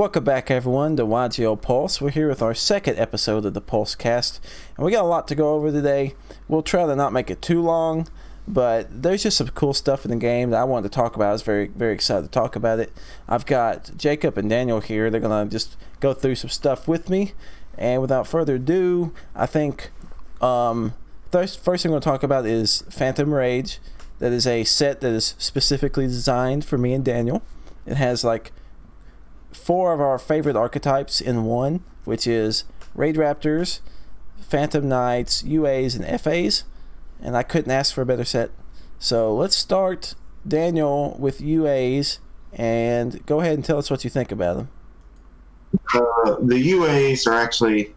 Welcome back, everyone, to YGL Pulse. We're here with our second episode of the Pulsecast, and we got a lot to go over today. We'll try to not make it too long, but there's just some cool stuff in the game that I wanted to talk about. I was very, very excited to talk about it. I've got Jacob and Daniel here. They're going to just go through some stuff with me, and without further ado, I think first thing we're going to talk about is Phantom Rage. That is a set that is specifically designed for me and Daniel. It has like 4 of our favorite archetypes in one, which is Raid Raptors, Phantom Knights, UAs, and FAs, and I couldn't ask for a better set. So let's start, Daniel, with UAs, and go ahead and tell us what you think about them. The UAs are actually,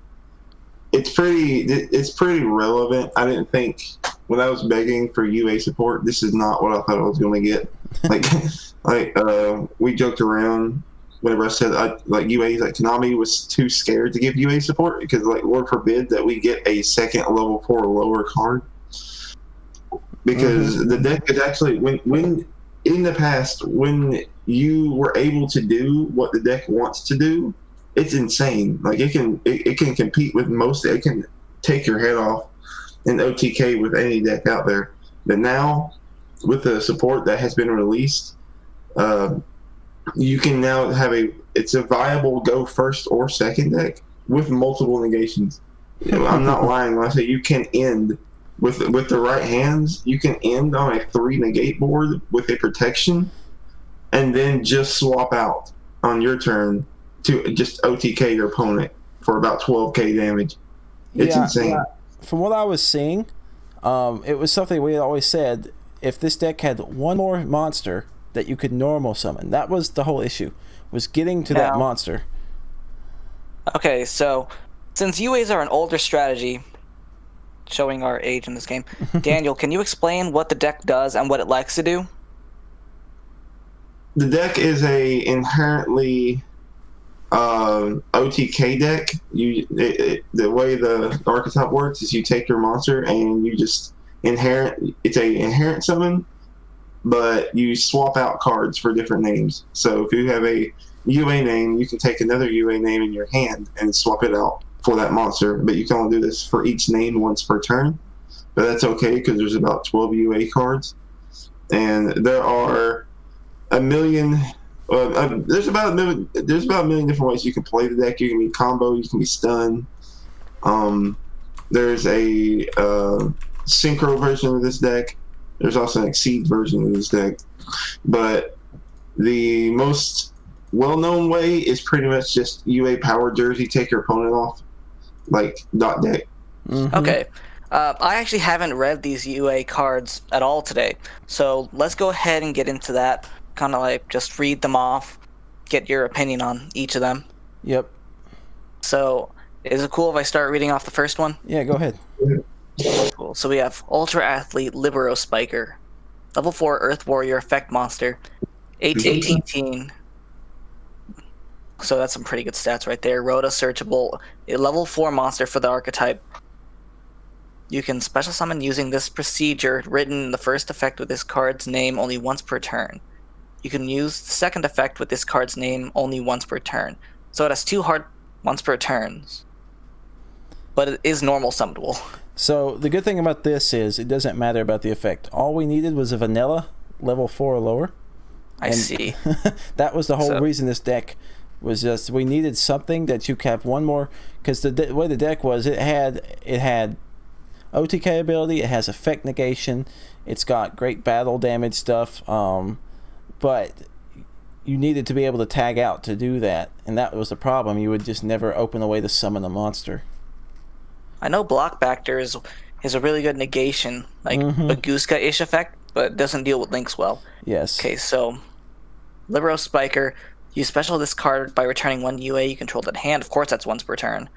it's pretty relevant. I didn't think, when I was begging for UA support, this is not what I thought I was going to get. We joked around whenever I said UAs, like Konami was too scared to give UA support because Lord forbid that we get a second level 4 or lower card, because the deck is actually when in the past when you were able to do what the deck wants to do, it's insane. Like it can compete with most. It can take your head off in OTK with any deck out there. But now with the support that has been released, you can now have it's a viable go first or second deck with multiple negations. I'm not lying when I say you can end with the right hands. You can end on a 3 negate board with a protection, and then just swap out on your turn to just OTK your opponent for about 12k damage. It's insane. Yeah. From what I was seeing, it was something we had always said. If this deck had one more monster that you could normal summon, that was the whole issue, was getting to that monster. Okay, so since UAs are an older strategy, showing our age in this game, Daniel, can you explain what the deck does and what it likes to do? The deck is a inherently OTK deck. The way the archetype works is you take your monster and you just it's a inherent summon, but you swap out cards for different names. So if you have a UA name, you can take another UA name in your hand and swap it out for that monster, but you can only do this for each name once per turn. But that's okay because there's about 12 UA cards, and there are a million. There's about a million different ways you can play the deck. You can be combo, you can be stun. There's a synchro version of this deck. There's also an exceed version of this deck, but the most well-known way is pretty much just UA power jersey, take your opponent off, like dot deck. Okay, I actually haven't read these UA cards at all today, so let's go ahead and get into that. Kind of like just read them off, get your opinion on each of them. Yep. So is it cool if I start reading off the first one? Yeah, go ahead. Cool. So we have Ultra Athlete Libero Spiker, level 4 Earth Warrior effect monster, 18. So that's some pretty good stats right there. Rhoda searchable, a level 4 monster for the archetype. You can special summon using this procedure written in the first effect with this card's name only once per turn. You can use the second effect with this card's name only once per turn. So it has 2 hard once per turns. But it is normal summonable. So the good thing about this is it doesn't matter about the effect. All we needed was a vanilla level 4 or lower. I see. That was the whole reason this deck was just, we needed something that you could have one more, because the way the deck was, it had OTK ability, it has effect negation, it's got great battle damage stuff, but you needed to be able to tag out to do that, and that was the problem. You would just never open a way to summon a monster. I know Blockbacter is a really good negation, like Baguska-ish effect, but it doesn't deal with links well. Yes. Okay, so Libero Spiker, use special this card by returning 1 UA you controlled at hand. Of course, that's once per turn.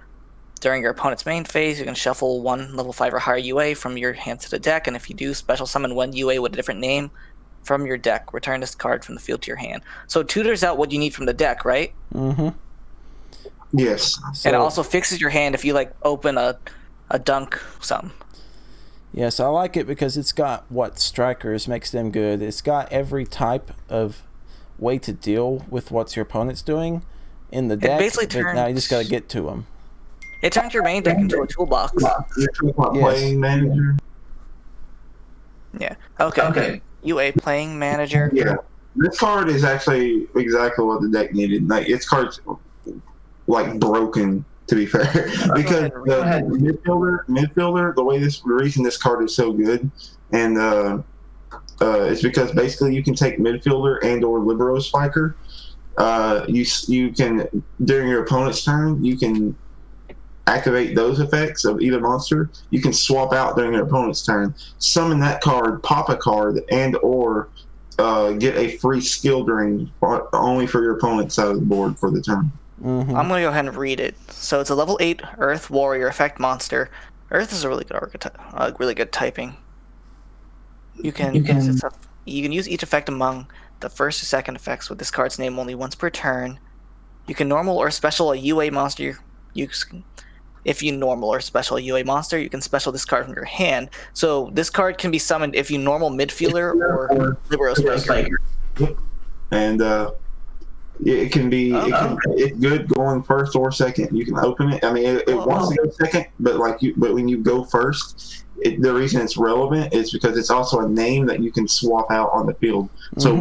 During your opponent's main phase, you can shuffle 1 level 5 or higher UA from your hand to the deck, and if you do, special summon 1 UA with a different name from your deck. Return this card from the field to your hand. So it tutors out what you need from the deck, right? Yes. And it also fixes your hand if you open a dunk something. Yes, I like it because it's got what strikers makes them good. It's got every type of way to deal with what your opponent's doing, in the deck. basically But now you just got to get to them. It turns your main deck into a toolbox. You're talking about Yes. playing manager. Yeah. Okay. UA playing manager. Yeah, this card is actually exactly what the deck needed. Like its card's like broken, to be fair, because the midfielder. The reason this card is so good, and it's because basically you can take midfielder and or libero spiker. You can during your opponent's turn you can activate those effects of either monster. You can swap out during your opponent's turn, summon that card, pop a card, and or get a free skill drain only for your opponent's side of the board for the turn. Mm-hmm. I'm going to go ahead and read it. So it's a level 8 Earth Warrior effect monster. Earth is a really good archetype, really good typing. You can use each effect among the first or second effects with this card's name only once per turn. You can normal or special a UA monster. If you normal or special a UA monster, you can special this card from your hand. So this card can be summoned if you normal midfielder or libero spiker. And it can be it's good going first or second. You can open it. I mean, it wants to go second, but when you go first, the reason it's relevant is because it's also a name that you can swap out on the field. So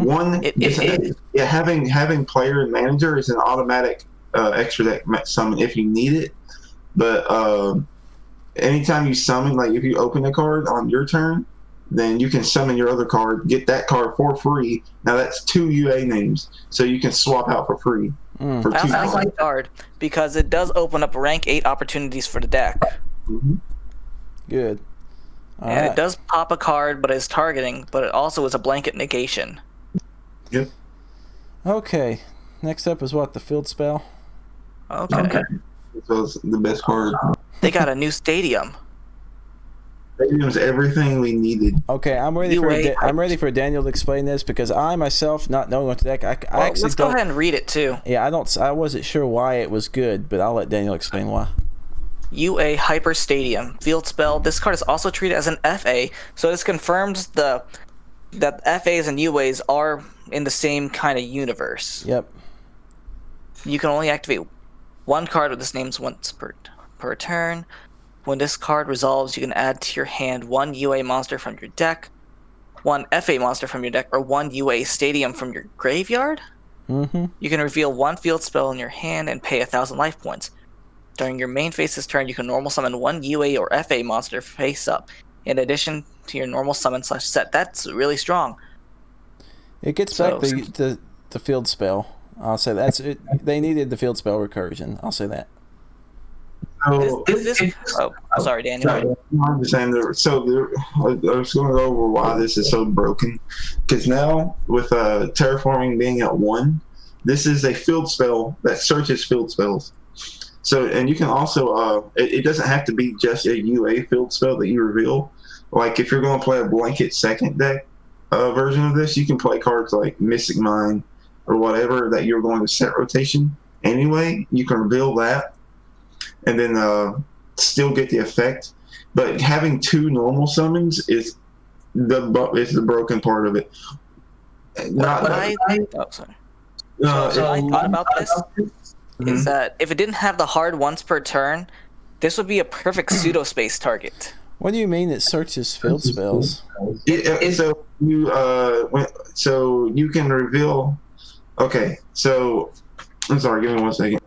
having player and manager is an automatic extra deck summon if you need it. But anytime you summon, like if you open a card on your turn, then you can summon your other card, get that card for free. Now that's 2 UA names, so you can swap out for free. For I 2 also like the card because it does open up rank 8 opportunities for the deck. Mm-hmm. Good. All and right. it does pop a card, but it's targeting, but it also is a blanket negation. Yep. Okay. Next up is what? The field spell? Okay. So it's the best card. They got a new stadium. Stadium's everything we needed. Okay, I'm ready for Daniel to explain this because I myself, not knowing what the deck, I actually let's go ahead and read it too. Yeah, I wasn't sure why it was good, but I'll let Daniel explain why. UA Hyper Stadium field spell. This card is also treated as an FA, so this confirms that FAs and UAs are in the same kind of universe. Yep. You can only activate one card with this name once per turn. When this card resolves, you can add to your hand 1 UA monster from your deck, 1 FA monster from your deck, or 1 UA Stadium from your graveyard. Mm-hmm. You can reveal 1 field spell in your hand and pay 1,000 life points. During your main phase's turn, you can normal summon 1 UA or FA monster face up, in addition to your normal summon / set. That's really strong. It gets back the field spell. I'll say that's it. They needed the field spell recursion. I'll say that. Sorry, Daniel. I'm just saying I was going to go over why this is so broken. Because now, with terraforming being at 1, this is a field spell that searches field spells. So, and you can also, it doesn't have to be just a UA field spell that you reveal. Like, if you're going to play a blanket second deck version of this, you can play cards like Mystic Mine or whatever that you're going to set rotation anyway. You can reveal that and then still get the effect. But having 2 normal summons is the broken part of it. I thought about this is that if it didn't have the hard once per turn, this would be a perfect pseudo space target. What do you mean it searches field spells? So you can reveal. Okay, so I'm sorry. Give me 1 second.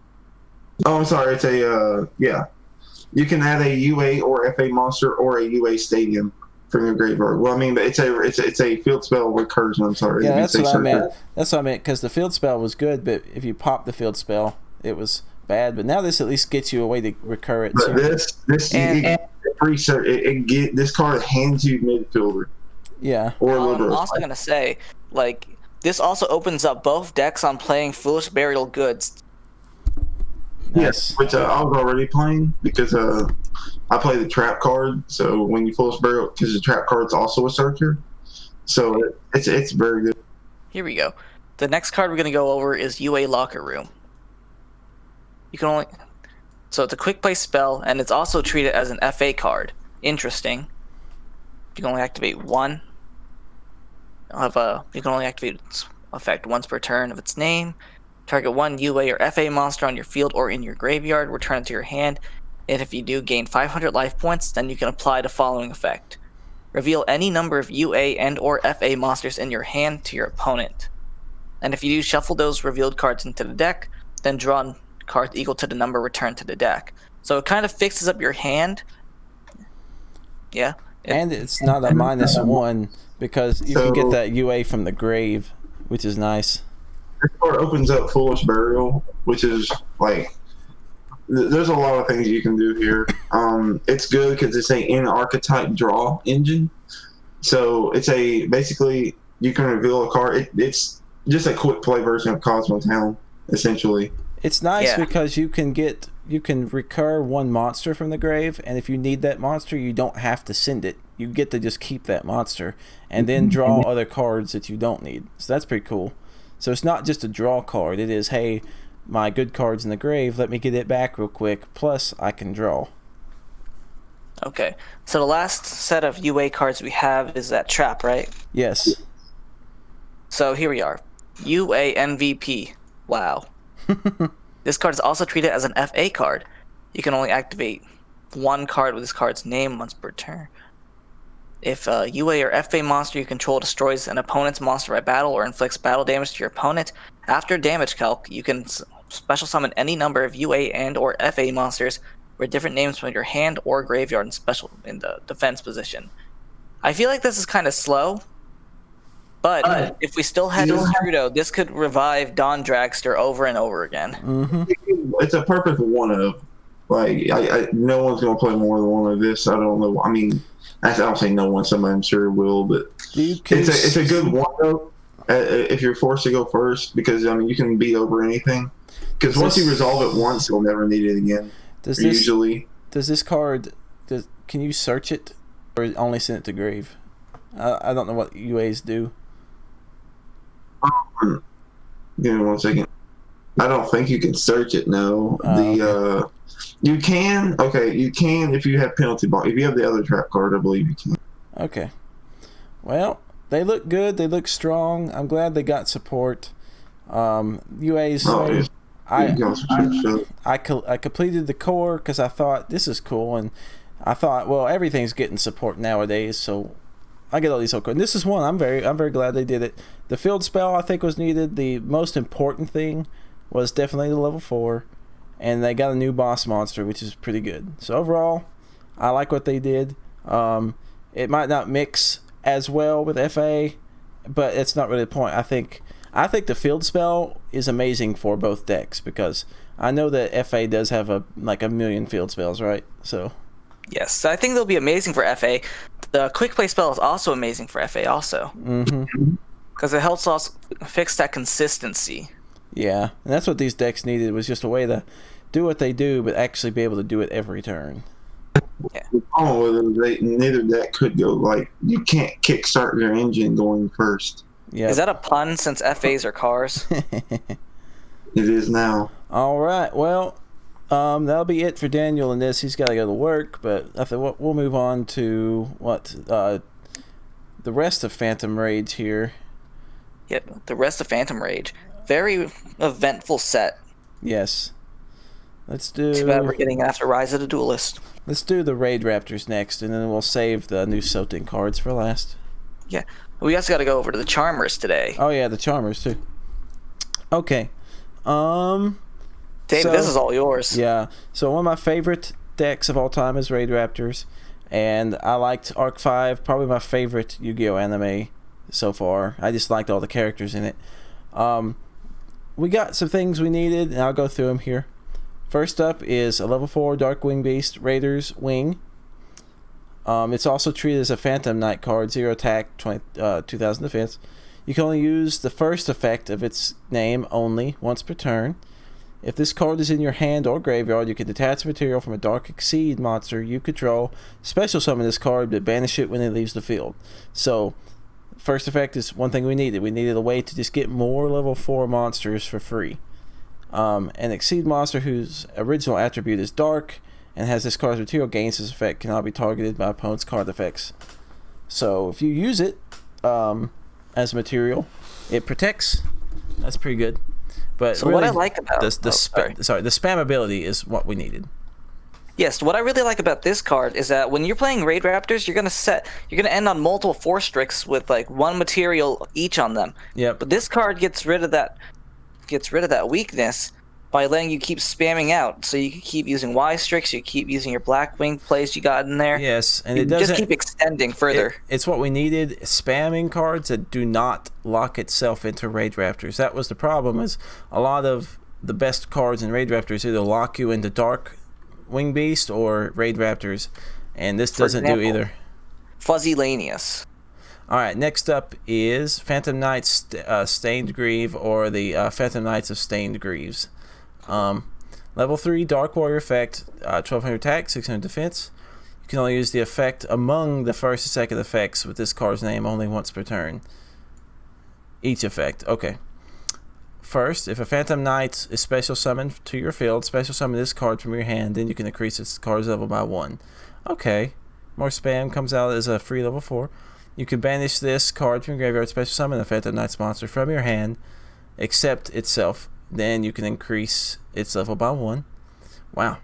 Oh, I'm sorry. It's you can add a UA or FA monster or a UA stadium from your graveyard. Well, I mean, it's a field spell recursion. I'm sorry. Yeah, that's what I meant. That's what I meant because the field spell was good, but if you pop the field spell, it was bad. But now this at least gets you a way to recur it. But this card hands you midfielder. Yeah. Or I'm also gonna say, like, this also opens up both decks on playing Foolish Burial Goods. Nice. Yes, which I was already playing because I play the trap card. So when you Foolish Burial, because the trap card's also a searcher, so it's very good. Here we go. The next card we're gonna go over is UA Locker Room. So it's a quick play spell, and it's also treated as an FA card. Interesting. You can only activate one. You can only activate its effect once per turn of its name. Target one UA or FA monster on your field or in your graveyard, return it to your hand, and if you do, gain 500 life points, then you can apply the following effect. Reveal any number of UA and or FA monsters in your hand to your opponent. And if you do, shuffle those revealed cards into the deck, then draw cards equal to the number returned to the deck. So it kind of fixes up your hand. Yeah. And it's not a -1 because you can get that UA from the grave, which is nice. This card opens up Foolish Burial, which is like, there's a lot of things you can do here. It's good because it's a in-archetype draw engine. So it's basically you can reveal a card. It's just a quick play version of Cosmo Town, essentially. It's nice because you can recur one monster from the grave, and if you need that monster, you don't have to send it. You get to just keep that monster and then draw other cards that you don't need. So that's pretty cool. So it's not just a draw card. It is, hey, my good card's in the grave, let me get it back real quick, plus I can draw. Okay. So the last set of UA cards we have is that trap, right? Yes. So here we are. UA MVP. Wow. This card is also treated as an FA card. You can only activate one card with this card's name once per turn. If a UA or FA monster you control destroys an opponent's monster by battle or inflicts battle damage to your opponent, after damage calc, you can special summon any number of UA and or FA monsters with different names from your hand or graveyard and special in the defense position. I feel like this is kind of slow, but if we still had Trudeau, this could revive Don Dragster over and over again. Mm-hmm. It's a perfect one of. Like, no one's going to play more than one of this. I don't know. I mean, I don't say no one. Somebody I'm sure will, but it's a good one though. If you're forced to go first, because I mean you can beat over anything. Because once you resolve it once, you'll never need it again. Does this card? Can you search it, or only send it to grave? I don't know what UAs do. Give me 1 second. I don't think you can search it. No, okay. You can. Okay, you can if you have penalty box. If you have the other trap card, I believe you can. Okay. Well, they look good. They look strong. I'm glad they got support. UAs. I completed the core because I thought this is cool, and I thought, well, everything's getting support nowadays, so I get all these so cool. And this is one I'm very glad they did it. The field spell I think was needed. The most important thing was definitely the level 4, and they got a new boss monster, which is pretty good. So overall, I like what they did. It might not mix as well with FA, but it's not really the point. I think the field spell is amazing for both decks because I know that FA does have a million field spells, right? So yes, I think they'll be amazing for FA. The quick play spell is also amazing for FA also. Mm-hmm. Because it helps us fix that consistency. Yeah, and that's what these decks needed, was just a way to do what they do, but actually be able to do it every turn. Yeah. Neither deck could go, like, you can't kickstart your engine going first. Yeah. Is that a pun since FAs are cars? It is now. All right, well, that'll be it for Daniel in this. He's got to go to work, but I think we'll move on to the rest of Phantom Rage here. Yep, the rest of Phantom Rage. Very eventful set. Yes. Let's do... Too bad we're getting after Rise of the Duelist. Let's do the Raid Raptors next, and then we'll save the new Sotin cards for last. Yeah. We also got to go over to the Charmers today. Oh, yeah, the Charmers, too. Okay. Dave, this is all yours. Yeah. So one of my favorite decks of all time is Raid Raptors, and I liked Arc 5, probably my favorite Yu-Gi-Oh! Anime so far. I just liked all the characters in it. We got some things we needed, and I'll go through them here. First up is a level 4 Darkwing Beast Raider's Wing. It's also treated as a Phantom Knight card, 0 attack, 2000 defense. You can only use the first effect of its name only once per turn. If this card is in your hand or graveyard, you can detach material from a Dark Exceed monster you control, special summon this card, but banish it when it leaves the field. So, first effect is one thing we needed. We needed a way to just get more level 4 monsters for free. An Exceed monster whose original attribute is Dark and has this card's material gains this effect cannot be targeted by opponent's card effects. So if you use it as material, it protects. That's pretty good. But So really, what I like about the spammability is what we needed. Yes, what I really like about this card is that when you're playing Raid Raptors, you're gonna end on multiple 4-strix with like one material each on them. Yep. But this card gets rid of that weakness by letting you keep spamming out. So you can keep using Y-strix, you keep using your Blackwing plays you got in there. Yes, and you it doesn't just keep extending further. It's what we needed. Spamming cards that do not lock itself into Raid Raptors. That was the problem. Is a lot of the best cards in Raid Raptors either lock you into Dark Wing Beast or Raid Raptors, and this doesn't do either. Fuzzy Lanius. All right, next up is Phantom Knights Stained Greave, or the Phantom Knights of Stained Greaves. Level 3 Dark Warrior effect, 1200 attack, 600 defense. You can only use the effect among the first and second effects with this card's name only once per turn. Each effect, okay. First, if a Phantom Knight is special summoned to your field, special summon this card from your hand, then you can increase its card's level by 1. Okay, more spam comes out as a free level 4. You can banish this card from your graveyard, special summon a Phantom Knight's monster from your hand, except itself. Then you can increase its level by 1. Wow.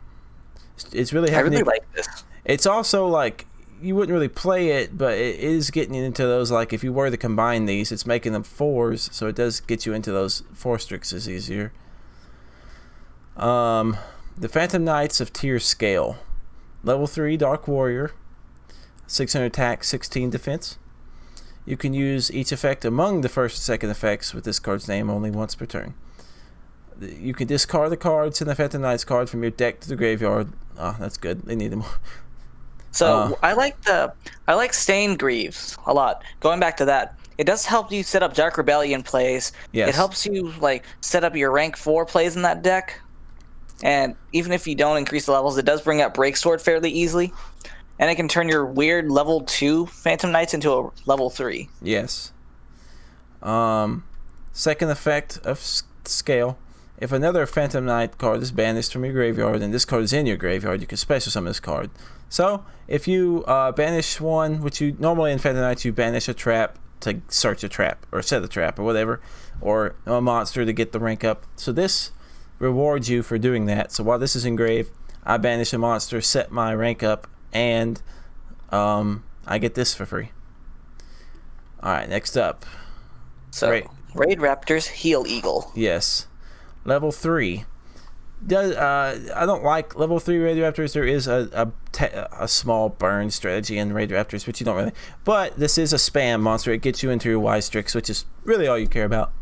It's really I really happening. like this. It's also like, you wouldn't really play it, but it is getting into those, like, if you were to combine these, it's making them 4s, so it does get you into those 4-strixes easier. The Phantom Knights of Tier Scale. Level 3 Dark Warrior, 600 attack, 16 defense. You can use each effect among the first and second effects with this card's name only once per turn. You can discard the cards in the Phantom Knights card from your deck to the graveyard. Oh, that's good. They need them. So I like Stained Greaves a lot. Going back to that, it does help you set up Dark Rebellion plays. Yes. It helps you like set up your rank 4 plays in that deck. And even if you don't increase the levels, it does bring up Breaksword fairly easily. And it can turn your weird level 2 Phantom Knights into a level 3. Yes. Second effect of scale. If another Phantom Knight card is banished from your graveyard and this card is in your graveyard, you can special summon this card. So, if you banish one, which you normally in Phantom Knights you banish a trap to search a trap, or set a trap, or whatever, or a monster to get the rank up. So this rewards you for doing that. So while this is engraved, I banish a monster, set my rank up, and I get this for free. Alright, next up. So, Raid Raptors Heal Eagle. Yes. Level 3. I don't like level 3 Raid Raptors. There is a small burn strategy in Raid Raptors, which you don't really. But this is a spam monster. It gets you into your Y-Strix, which is really all you care about.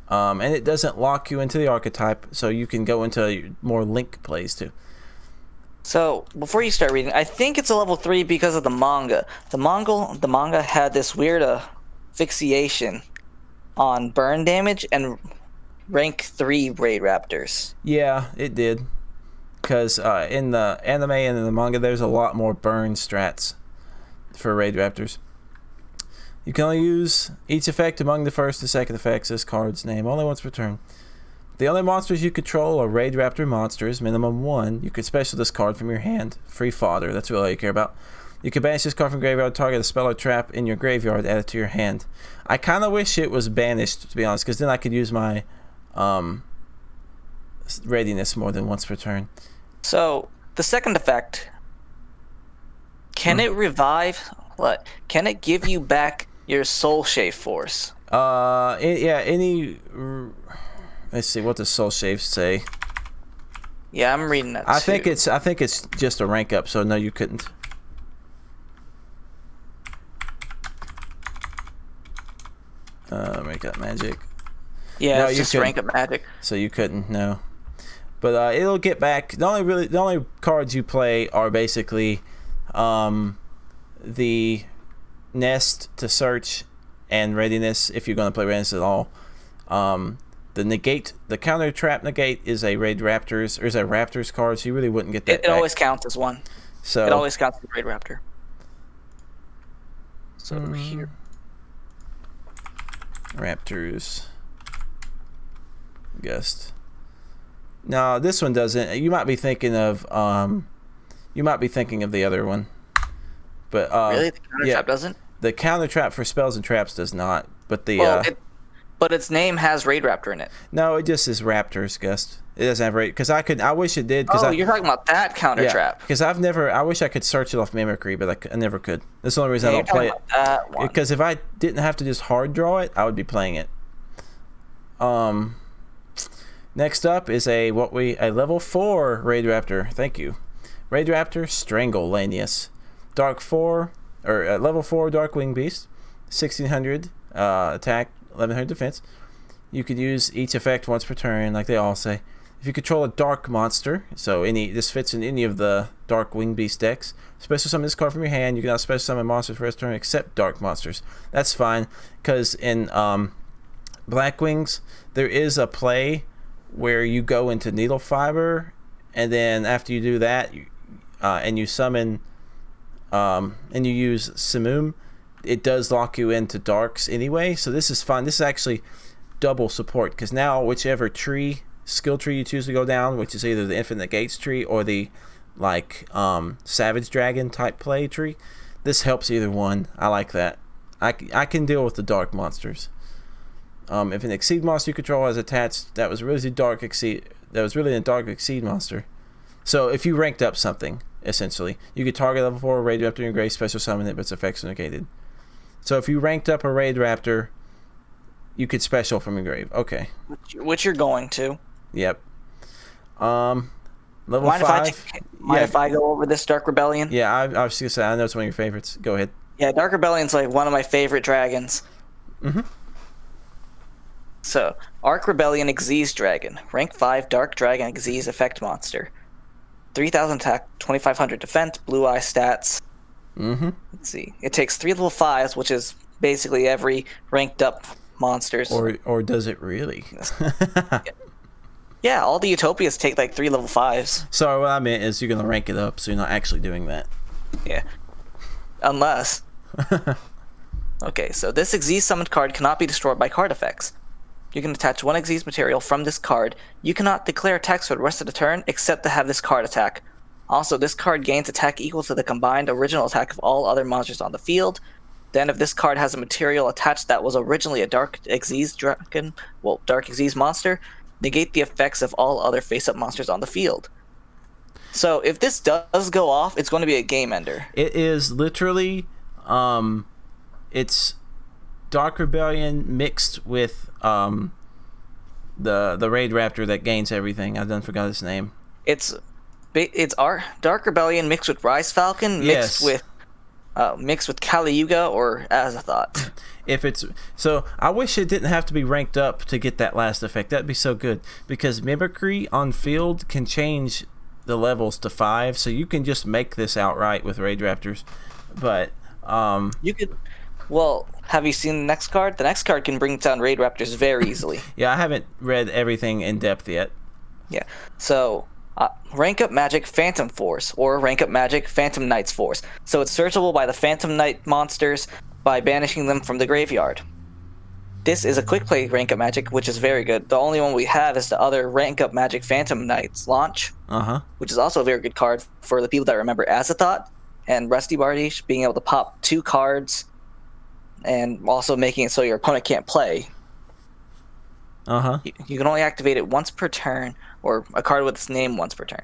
And it doesn't lock you into the archetype, so you can go into more Link plays too. So, before you start reading, I think it's a level 3 because of the manga. The manga had this weird fixation on burn damage and rank 3 Raid Raptors. Yeah, it did. Because in the anime and in the manga, there's a lot more burn strats for Raid Raptors. You can only use each effect among the first and second effects this card's name only once per turn. The only monsters you control are Raid Raptor monsters, minimum 1. You can special this card from your hand. Free fodder, that's really all you care about. You can banish this card from graveyard, target a spell or trap in your graveyard, add it to your hand. I kind of wish it was banished, to be honest, because then I could use my readiness more than once per turn. So, the second effect, can it revive? What? Can it give you back your Soul Shave Force? Any... Let's see, what does Soul Shave say? Yeah, I'm reading that I think it's just a rank up, so no, you couldn't. Rank up magic. Yeah, No, it's you just couldn't. rank up magic. So you couldn't, no. But it'll get back. The only cards you play are basically the Nest to search and readiness, if you're going to play readiness at all. The negate, the counter trap negate is a Raid Raptors, or is a Raptors card, so you really wouldn't get that It back. always counts as one. So It always counts as Raid Raptor. So here. Raptors Gust. No, this one doesn't. You might be thinking of the other one. But Really? The counter trap doesn't? The counter trap for spells and traps does not. But the Well, But its name has Raid Raptor in it. No, it just is Raptors, Gust. It doesn't have Raid because I wish it did. Oh, you're talking about that counter trap. Because I wish I could search it off Mimicry, but I never could. That's the only reason I don't play it. Because if I didn't have to just hard draw it, I would be playing it. Next up is a level 4 Raid Raptor. Thank you. Raid Raptor Strangle Lanius. Level 4 Darkwing Beast. 1600 attack, 1100 defense. You could use each effect once per turn, like they all say. If you control a dark monster, so this fits in any of the Dark Wing Beast decks, special summon this card from your hand. You can now special summon monsters for this turn except dark monsters. That's fine, because in Black Wings, there is a play where you go into Needle Fiber, and then after you do that, and you summon, and you use Simum, it does lock you into darks anyway. So this is fine. This is actually double support, because now whichever skill tree you choose to go down, which is either the Infinite Gates tree or the Savage Dragon type play tree, this helps either one. I like that. I can deal with the dark monsters. If an Exceed monster you control is attached, that was really a dark Exceed monster. So if you ranked up something, essentially, you could target level 4 Raid Raptor in your grave, special summon it, but its effects are negated. So if you ranked up a Raid Raptor, you could special from your grave. Okay. Which you're going to. Yep. Level 5. If I go over this Dark Rebellion? Yeah, I was going to say, I know it's one of your favorites. Go ahead. Yeah, Dark Rebellion's like one of my favorite dragons. Mm-hmm. So, Arc Rebellion Xyz Dragon. Rank 5 Dark Dragon Xyz effect monster. 3000 attack, 2500 defense, blue eye stats. Mm-hmm. Let's see. It takes 3 level 5s, which is basically every ranked up monsters. Or does it really? Yeah, all the Utopias take like 3 level 5s. Sorry, what I meant is you're going to rank it up, so you're not actually doing that. Yeah. Unless. Okay, so this Xyz summoned card cannot be destroyed by card effects. You can attach 1 Xyz material from this card. You cannot declare attacks for the rest of the turn except to have this card attack. Also, this card gains attack equal to the combined original attack of all other monsters on the field. Then if this card has a material attached that was originally a Dark Xyz monster, negate the effects of all other face-up monsters on the field. So if this does go off, it's going to be a game ender. It is literally, it's Dark Rebellion mixed with the Raid Raptor that gains everything. I done forgot his name. It's our Dark Rebellion mixed with Rise Falcon, mixed with Kali Yuga or Azathoth. So I wish it didn't have to be ranked up to get that last effect. That'd be so good, because Mimicry on field can change the levels to 5, so you can just make this outright with Raid Raptors. But you could. Well, have you seen the next card? The next card can bring down Raid Raptors very easily. Yeah, I haven't read everything in depth yet. Yeah, so rank up Magic Phantom Force, or rank up Magic Phantom Knight's Force. So it's searchable by the Phantom Knight monsters by banishing them from the graveyard. This is a quick play rank up Magic, which is very good. The only one we have is the other rank up Magic Phantom Knights launch, which is also a very good card for the people that remember Azathoth and Rusty Bardiche being able to pop 2 cards and also making it so your opponent can't play. You can only activate it once per turn, or a card with its name once per turn.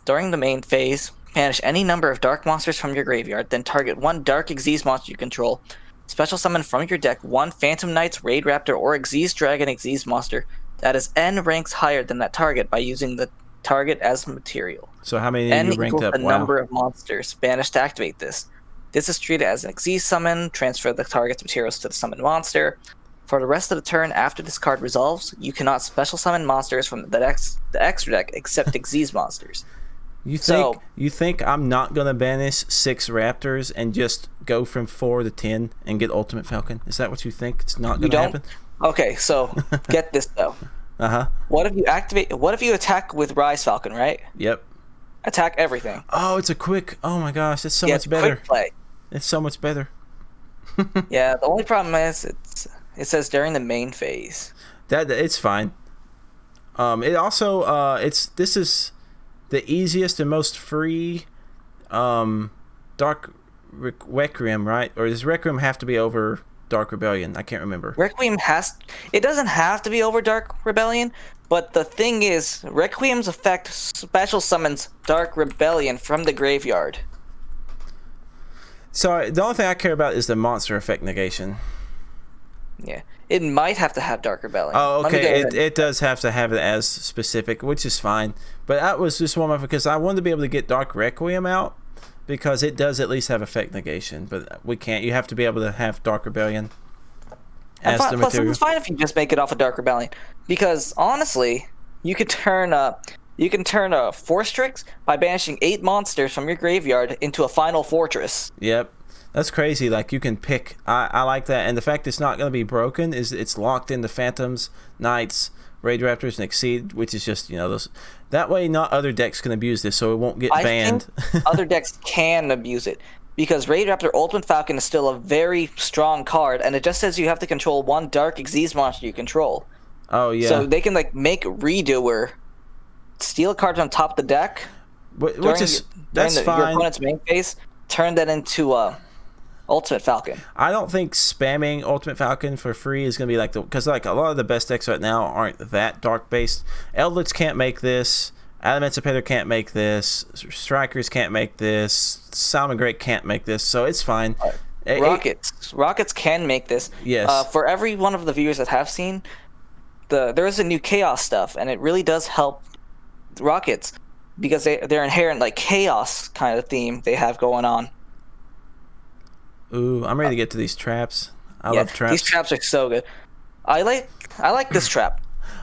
During the main phase, banish any number of dark monsters from your graveyard, then target 1 Dark Xyz monster you control. Special summon from your deck 1 Phantom Knights, Raid Raptor, or Xyz Dragon Xyz monster that is N ranks higher than that target by using the target as material. So how many N you ranked up? The number of monsters banished to activate this. This is treated as an Xyz summon. Transfer the target's materials to the summoned monster. For the rest of the turn after this card resolves, you cannot special summon monsters from the extra deck except Xyz monsters. You think I'm not gonna banish 6 Raptors and just go from 4 to 10 and get Ultimate Falcon? Is that what you think? It's not gonna happen? Okay, so get this though. What if you attack with Rise Falcon, right? Yep. Attack everything. Oh, it's a quick. Oh my gosh, it's so much better. Quick play. It's so much better. Yeah, the only problem is it says during the main phase. That it's fine. It also this is the easiest and most free Dark Requiem, right? Or does Requiem have to be over Dark Rebellion? I can't remember. Requiem it doesn't have to be over Dark Rebellion, but the thing is, Requiem's effect special summons Dark Rebellion from the graveyard. So the only thing I care about is the monster effect negation. Yeah. It might have to have Dark Rebellion. Oh, okay. It does have to have it as specific, which is fine. But that was just one of because I wanted to be able to get Dark Requiem out because it does at least have effect negation. But we can't. You have to be able to have Dark Rebellion as the material. Plus, it's fine if you just make it off of Dark Rebellion, because honestly, you could turn a Force Strix by banishing 8 monsters from your graveyard into a final fortress. Yep. That's crazy. Like you can pick. I like that, and the fact it's not going to be broken is it's locked into Phantoms, Knights, Raid Raptors, and Exceed, which is just those. That way, not other decks can abuse this, so it won't get banned. I think other decks can abuse it because Raid Raptor Ultimate Falcon is still a very strong card, and it just says you have to control 1 Dark Xyz monster you control. Oh yeah. So they can make Redoer, steal a card from top of the deck, that's fine. Your opponent's main phase, turn that into Ultimate Falcon. I don't think spamming Ultimate Falcon for free is going to be because a lot of the best decks right now aren't that dark based. Eldritch can't make this. Adamanticipator can't make this. Strikers can't make this. Salmon Great can't make this. So it's fine. Rockets can make this. Yes. For every one of the viewers that have seen, there is a new Chaos stuff, and it really does help Rockets because they're inherent Chaos kind of theme they have going on. Ooh, I'm ready to get to these traps. I love traps. These traps are so good. I like this trap.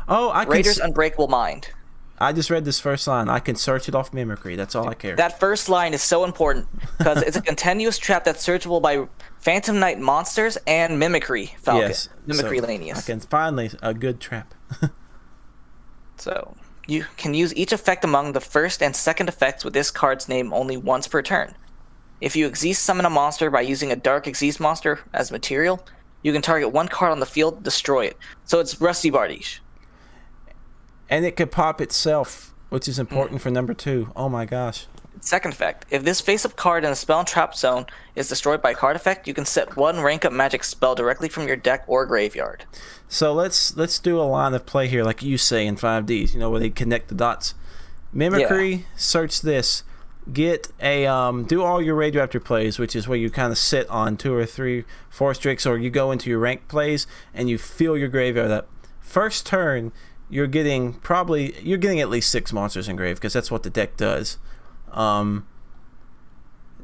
Oh, Raiders Unbreakable Mind. I just read this first line. I can search it off Mimicry. That's all I care. That first line is so important because it's a continuous trap that's searchable by Phantom Knight monsters and Mimicry Falcon. Yes. Mimicry so Lanius. I can finally a good trap. So you can use each effect among the first and second effects with this card's name only once per turn. If you Xyz summon a monster by using a Dark Xyz monster as material, you can target 1 card on the field, destroy it. So it's Rusty Bardiche. And it could pop itself, which is important for number 2. Oh my gosh. Second effect. If this face-up card in the spell and trap zone is destroyed by a card effect, you can set 1 rank-up magic spell directly from your deck or graveyard. So let's do a line of play here, like you say in 5Ds, where they connect the dots. Mimicry, search this. Get a do all your Raid Raptor plays, which is where you kind of sit on 2 or 3 Force Strix, or you go into your rank plays and you fill your graveyard up. First turn, you're getting at least 6 monsters in grave because that's what the deck does.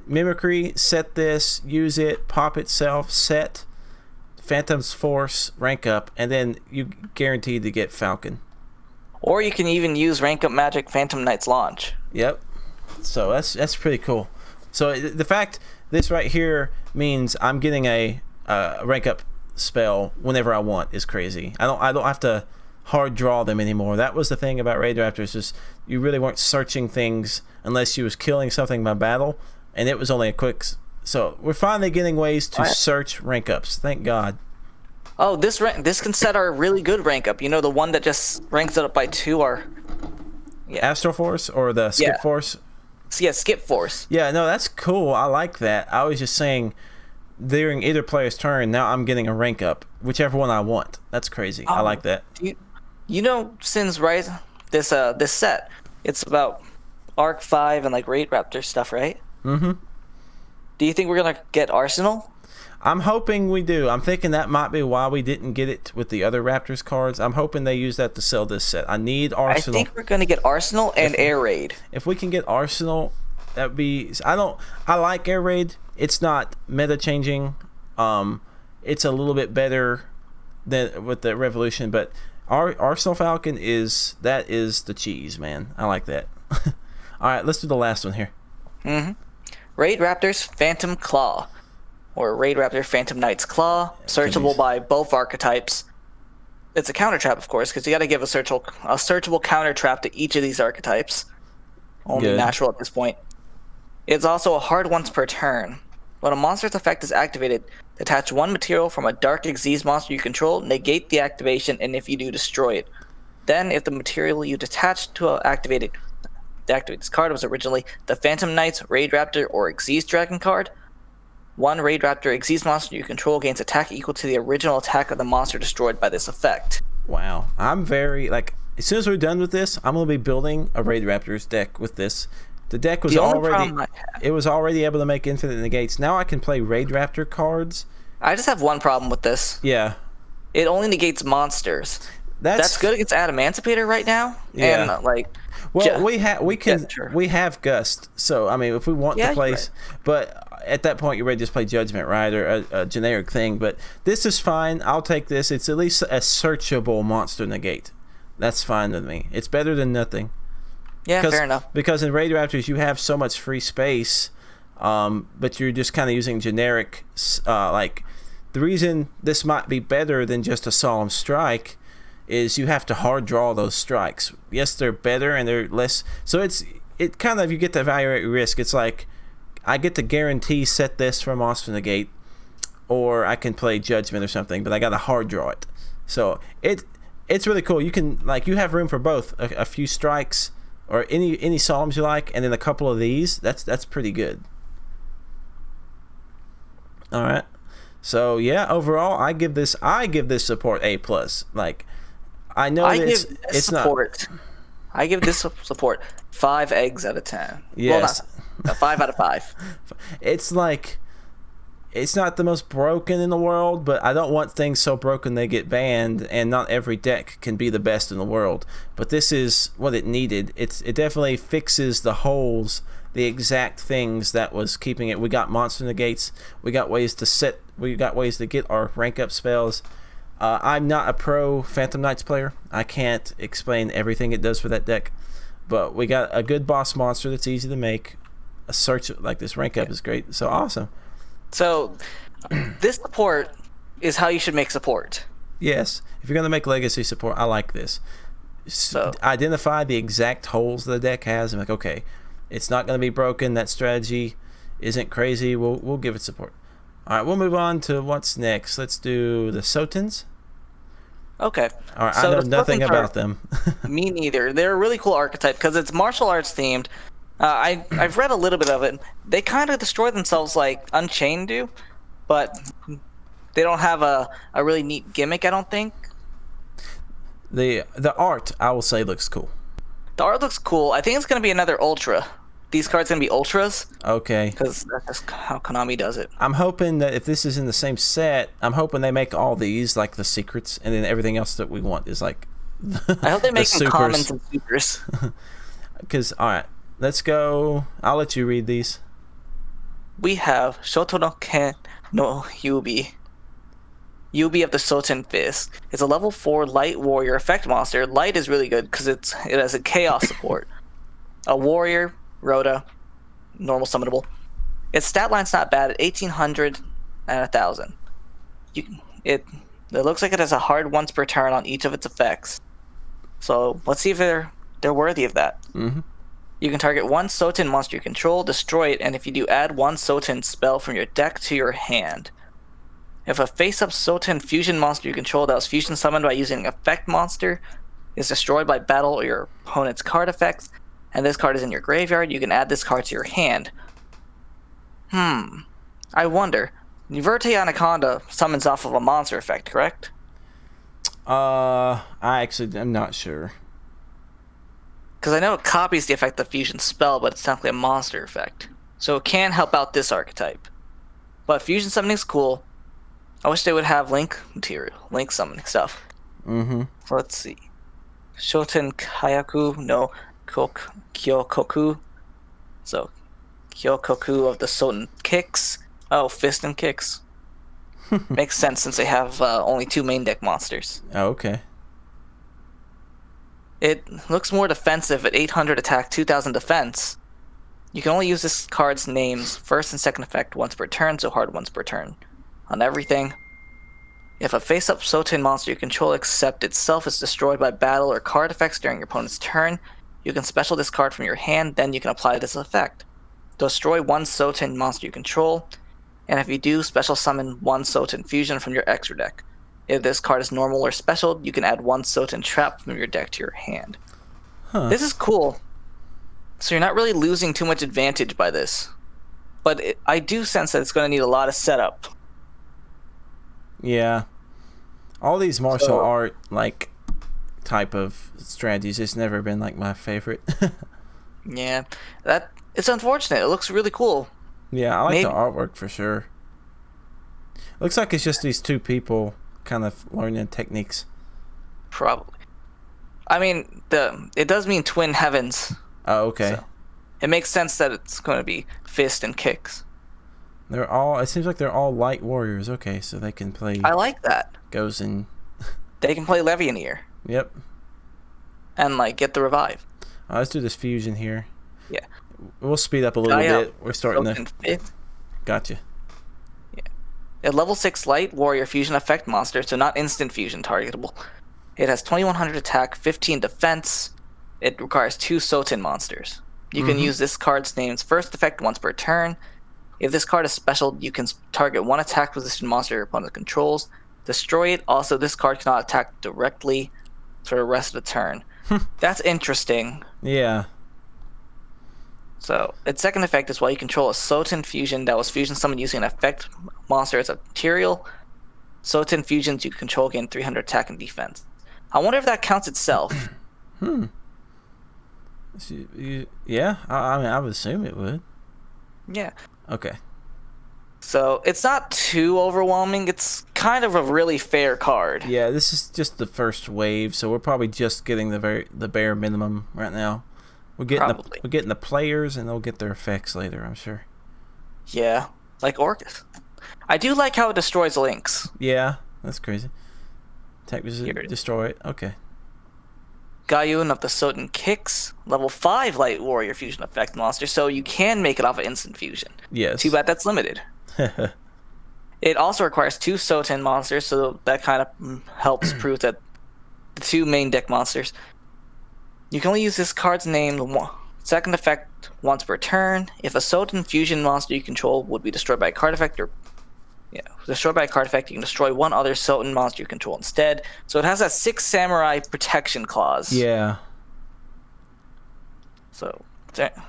Mimicry, set this, use it, pop itself, set Phantom's Force, rank up, and then you guaranteed to get Falcon. Or you can even use rank up magic Phantom Knight's Launch. Yep. So that's pretty cool. So the fact this right here means I'm getting a rank up spell whenever I want is crazy. I don't have to hard draw them anymore. That was the thing about Raid Raptors, is you really weren't searching things unless you was killing something by battle, and it was only a quick. So we're finally getting ways to search rank ups. Thank God. Oh, this can set our really good rank up. The one that just ranks it up by 2 or Astral Force or the Skip Force. Yeah, Skip Force. Yeah, no, that's cool. I like that. I was just saying during either player's turn, now I'm getting a rank up, whichever one I want. That's crazy. I like that. Since this set, it's about Arc 5 and Raid Raptor stuff, right? Mm-hmm. Do you think we're gonna get Arsenal? I'm hoping we do. I'm thinking that might be why we didn't get it with the other Raptors cards. I'm hoping they use that to sell this set. I need Arsenal. I think we're going to get Arsenal and Air Raid. If we can get Arsenal, that'd be... I like Air Raid. It's not meta changing. It's a little bit better than with the Revolution, but our Arsenal Falcon is the cheese, man. I like that. All right, let's do the last one here. Mm-hmm. Raid Raptor's Phantom Claw. Or Raid Raptor Phantom Knight's Claw, searchable by both archetypes. It's a counter trap, of course, because you got to give a searchable counter trap to each of these archetypes. Only natural at this point. It's also a hard once per turn. When a monster's effect is activated, detach 1 material from a Dark Xyz monster you control, negate the activation, and if you do, destroy it. Then, if the material you detached to activate this card was originally the Phantom Knight's Raid Raptor or Xyz Dragon card, one Raid Raptor Xyz monster you control gains attack equal to the original attack of the monster destroyed by this effect. Wow. I'm very, like, as soon as we're done with this, I'm going to be building a Raid Raptors deck with this. The deck was it was already able to make infinite negates. Now I can play Raid Raptor cards. I just have one problem with this. Yeah. It only negates monsters. That's good against Adamancipator right now. Yeah. And like, well, we have Gust. So I mean, if we want to play, right. But at that point, you're ready to just play Judgment, right, or a generic thing. But this is fine. I'll take this. It's at least a searchable monster negate. That's fine with me. It's better than nothing. Yeah, fair enough. Because in Raid Raptors, you have so much free space, but you're just kind of using generic. Like, the reason this might be better than just a Solemn Strike is you have to hard draw those strikes. Yes, they're better and they're less. So it kind of, you get to evaluate risk. It's like, I get to guarantee set this for Monster Negate, or I can play Judgment or something, but I got to hard draw it. So it's really cool. You can, like, you have room for both a few strikes or any Solemns you like, and then a couple of these. That's pretty good. All right. So yeah, overall, I give this support A+. Like, I know it's support. Not. I give this support 5 eggs out of 10. Yes. Well, 5 out of 5. It's like, it's not the most broken in the world, but I don't want things so broken they get banned, and not every deck can be the best in the world. But this is what it needed. It definitely fixes the holes, the exact things that was keeping it. We got monster negates. We got ways to get our rank up spells. I'm not a pro Phantom Knights player. I can't explain everything it does for that deck, but we got a good boss monster that's easy to make. A search like this rank up is great. So awesome. So, this support is how you should make support. Yes. If you're going to make legacy support, I like this. So, identify the exact holes the deck has. I'm like, okay, it's not going to be broken. That strategy isn't crazy. We'll give it support. All right, we'll move on to what's next. Let's do the Sotans. Okay. All right, so I know nothing about them. Me neither. They're a really cool archetype because it's martial arts themed. I've read a little bit of it. They kind of destroy themselves like Unchained do, but they don't have a really neat gimmick, I don't think. The art, I will say, looks cool. The art looks cool. I think it's going to be another Ultra. These cards going to be Ultras. Okay. Because that's how Konami does it. I'm hoping that if this is in the same set, I'm hoping they make all these like the secrets, and then everything else that we want is like I hope they make them commons and supers. Because, all right. Let's go. I'll let you read these. We have Shoto no Ken no Yubi. Yubi of the Soten Fist. It's a level 4 light warrior effect monster. Light is really good because it has a chaos support. A warrior, Rhoda, normal summonable. Its stat line's not bad at 1800 and 1000. It looks like it has a hard once per turn on each of its effects. So let's see if they're worthy of that. Mm-hmm. You can target one Soten monster you control, destroy it, and if you do, add one Soten spell from your deck to your hand. If a face-up Soten fusion monster you control that was fusion summoned by using an effect monster is destroyed by battle or your opponent's card effects, and this card is in your graveyard, you can add this card to your hand. I wonder. Verte Anaconda summons off of a monster effect, correct? I'm not sure. Because I know it copies the effect of the fusion spell, but it's technically a monster effect. So it can help out this archetype. But fusion summoning's cool. I wish they would have link material, link summoning stuff. Mm-hmm. So let's see. Shoten Kayaku no Kyokoku. So, Kyokoku of the Soten Kicks. Oh, Fist and Kicks. Makes sense since they have only 2 main deck monsters. Oh, okay. It looks more defensive at 800 attack, 2000 defense. You can only use this card's names first and second effect once per turn, so hard once per turn. On everything. If a face-up Soten monster you control except itself is destroyed by battle or card effects during your opponent's turn, you can special this card from your hand, then you can apply this effect. Destroy one Soten monster you control, and if you do, special summon one Soten fusion from your extra deck. If this card is normal or special, you can add one Soten trap from your deck to your hand. This is cool. So you're not really losing too much advantage by this. but I do sense that it's going to need a lot of setup. Yeah. All these martial So- art like type of strategies, it's never been like my favorite. Yeah, it's unfortunate. It looks really cool. Yeah, I like the Maybe- artwork for sure. Looks like it's just these two people kind of learning techniques. Probably. I mean, it does mean twin heavens. Oh, okay. So it makes sense that it's going to be fist and kicks. It seems like they're all light warriors. Okay, so they can play I like that. Gozen. They can play Levianeer Yep. and like get the revive. Let's do this fusion here. Yeah. We'll speed up a little bit. We're starting Broken to. fifth. Gotcha. A level 6 light warrior fusion effect monster, so not instant fusion targetable. It has 2100 attack, 15 defense. It requires 2 Sotin monsters. You can use this card's name's first effect once per turn. If this card is special, you can target one attack position monster your opponent controls. Destroy it. Also, this card cannot attack directly for the rest of the turn. That's interesting. Yeah. So, its second effect is while you control a Sotin fusion that was fusion summoned using an effect monster as a material, Sotin fusions you control gain 300 attack and defense. I wonder if that counts itself. Yeah. I mean, I would assume it would. Yeah. Okay. So, it's not too overwhelming. It's kind of a really fair card. Yeah, this is just the first wave, so we're probably just getting the bare minimum right now. We're getting the players, and they'll get their effects later, I'm sure. Yeah. Like Orcus. I do like how it destroys links. Yeah, that's crazy. Attack Here it is. destroy it. Okay. Gaiun of the Sotin Kicks, level 5 light warrior fusion effect monster, so you can make it off of instant fusion. Yes. Too bad that's limited. It also requires 2 Sotin monsters, so that kind of helps prove that the 2 main deck monsters. You can only use this card's name second effect once per turn. If a Sotin fusion monster you control would be destroyed by a card effect, destroyed by a card effect, you can destroy one other Sotin monster you control instead. So it has that 6 samurai protection clause. Yeah. So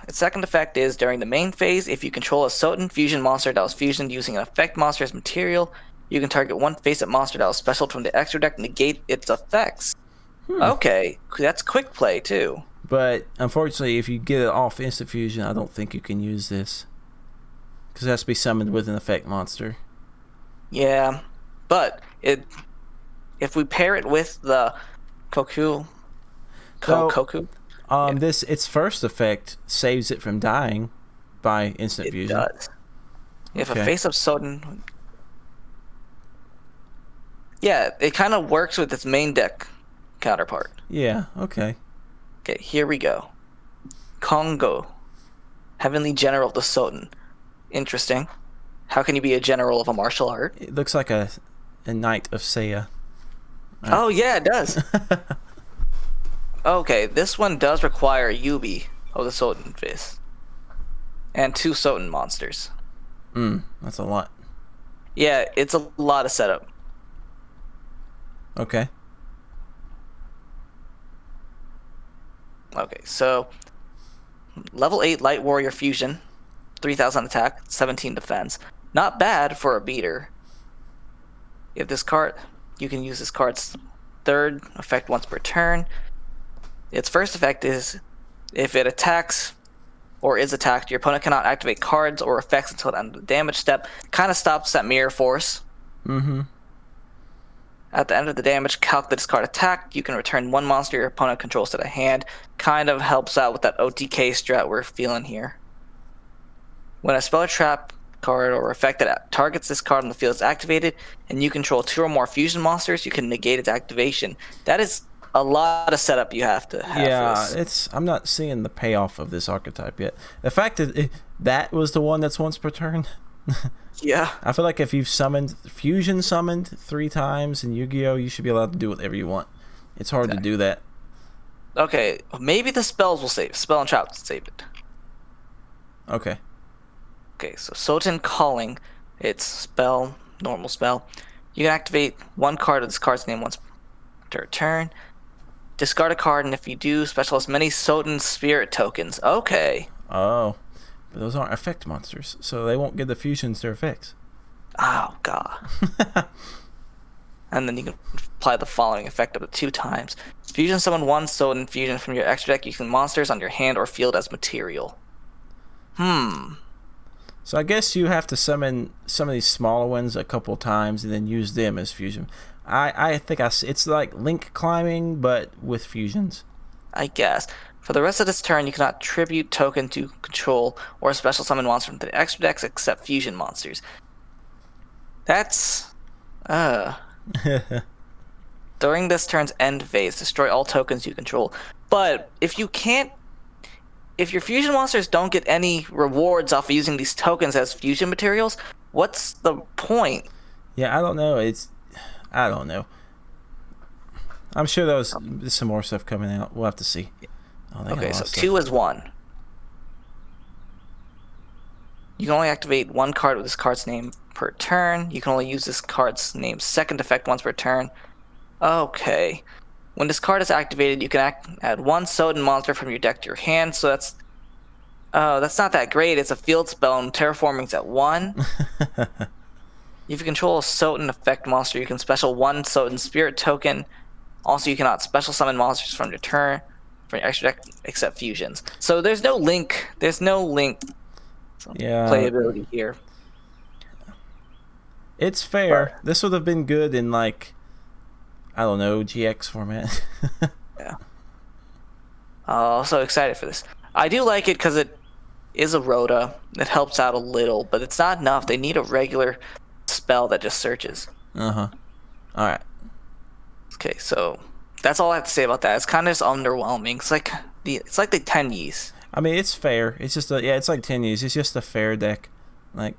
its second effect is during the main phase, if you control a Sotin fusion monster that was fusioned using an effect monster as material, you can target one face-up monster that was special from the extra deck, negate its effects. Okay, that's quick play too. But unfortunately, if you get it off instant fusion, I don't think you can use this. Because it has to be summoned with an effect monster. Yeah, but if we pair it with the Koku, Koku, This its first effect saves it from dying by instant it fusion. does. If a Okay. face-up Sotin, yeah, it kind of works with its main deck counterpart. Yeah. Okay. Okay, here we go. Kongo, Heavenly General of the Sotin. Interesting. How can you be a general of a martial art? It looks like a knight of Seiya. Oh yeah, it does. Okay, this one does require Yubi of the Sotin Fist. And 2 Sotin monsters. That's a lot. Yeah, it's a lot of setup. Okay. Okay, so level 8 Light Warrior Fusion, 3000 attack, 17 defense. Not bad for a beater. If this card, you can use this card's third effect once per turn. Its first effect is if it attacks or is attacked, your opponent cannot activate cards or effects until the end of the damage step. Kind of stops that mirror force. At the end of the damage, calc the discard attack. You can return one monster your opponent controls to the hand. Kind of helps out with that OTK strat we're feeling here. When a spell or trap card or effect that targets this card on the field is activated, and you control 2 or more fusion monsters, you can negate its activation. That is a lot of setup you have to have. Yeah, for this. I'm not seeing the payoff of this archetype yet. The fact that that was the one that's once per turn. Yeah. I feel like if you've fusion summoned 3 times in Yu-Gi-Oh, you should be allowed to do whatever you want. It's hard to do that. Okay, maybe the spells will save. Spell and trap will save it. Okay. Okay, so Sotin Calling, it's spell, normal spell. You can activate one card of this card's name once per turn. Discard a card, and if you do, special as many Sotin Spirit tokens. Okay. Oh. But those aren't effect monsters, so they won't give the fusions their effects. Oh, God. And then you can apply the following effect up to 2 times. Fusion summon 1 Soden fusion from your extra deck using monsters on your hand or field as material. So I guess you have to summon some of these smaller ones a couple times and then use them as fusion. I think it's like link climbing, but with fusions. I guess. For the rest of this turn, you cannot tribute token to control or special summon monsters from the extra decks except fusion monsters. That's... During this turn's end phase, destroy all tokens you control. But if your fusion monsters don't get any rewards off of using these tokens as fusion materials, what's the point? Yeah, I don't know. I don't know. I'm sure there's some more stuff coming out. We'll have to see. Okay, so 2 is 1. You can only activate 1 card with this card's name per turn. You can only use this card's name's second effect once per turn. Okay. When this card is activated, you can add 1 Soden monster from your deck to your hand, so that's not that great. It's a field spell, and terraforming's at 1. If you control a Soden effect monster, you can special 1 Soden spirit token. Also, you cannot special summon monsters from your turn from your extra deck except fusions. So there's no link. Playability here. It's fair. This would have been good in, like, I don't know, GX format. Yeah. So excited for this. I do like it because it is a Rhoda. It helps out a little, but it's not enough. They need a regular spell that just searches. All right. Okay, so that's all I have to say about that. It's kind of just underwhelming. It's like the Tenyis. I mean, it's fair. It's just it's like 10 years. It's just a fair deck. Like,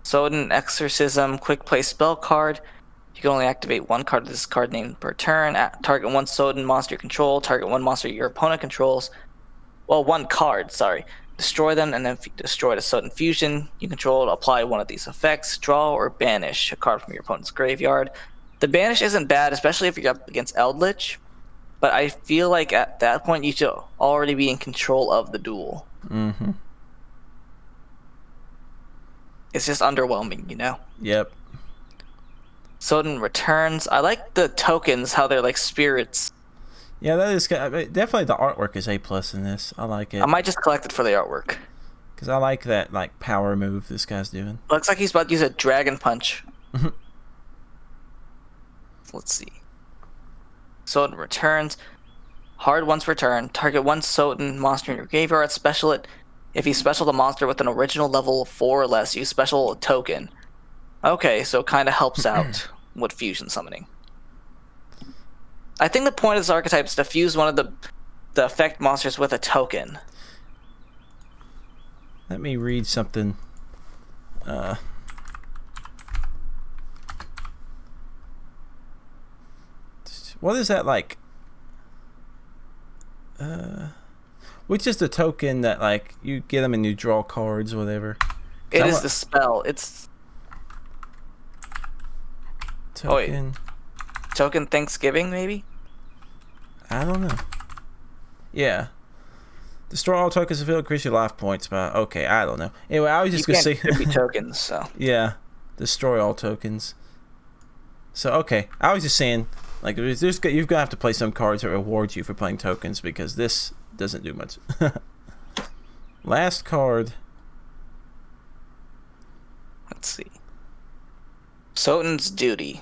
Soden Exorcism, quick play spell card. You can only activate 1 card of this card name per turn. Target 1 Soden monster you control. Target 1 monster your opponent controls. Well, 1 card, sorry. Destroy them and then destroy the Soden fusion you control to apply one of these effects. Draw or banish a card from your opponent's graveyard. The banish isn't bad, especially if you're up against Eldritch. But I feel like at that point you should already be in control of the duel. Mm-hmm. It's just underwhelming, you know? Yep. Soden returns. I like the tokens, how they're like spirits. Yeah, that is definitely the artwork is A+ in this. I like it. I might just collect it for the artwork. Because I like that like power move this guy's doing. Looks like he's about to use a dragon punch. Let's see. Soden returns. Hard once per turn. Target 1 Soden monster in your graveyard. Special it. If you special the monster with an original level 4 or less, you special a token. Okay, so it kind of helps out with fusion summoning. I think the point of this archetype is to fuse one of the effect monsters with a token. Let me read something. What is that like? Which is the token that like you get them and you draw cards or whatever? It is the spell. It's token. Token Thanksgiving, maybe? I don't know. Yeah. Destroy all tokens and increase your life points by... Okay, I don't know. Anyway, I was just going to say... You can't tokens, so... Yeah. Destroy all tokens. So, okay. I was just saying, like, you're going to have to play some cards that reward you for playing tokens because this doesn't do much. Last card. Let's see. Soten's Duty.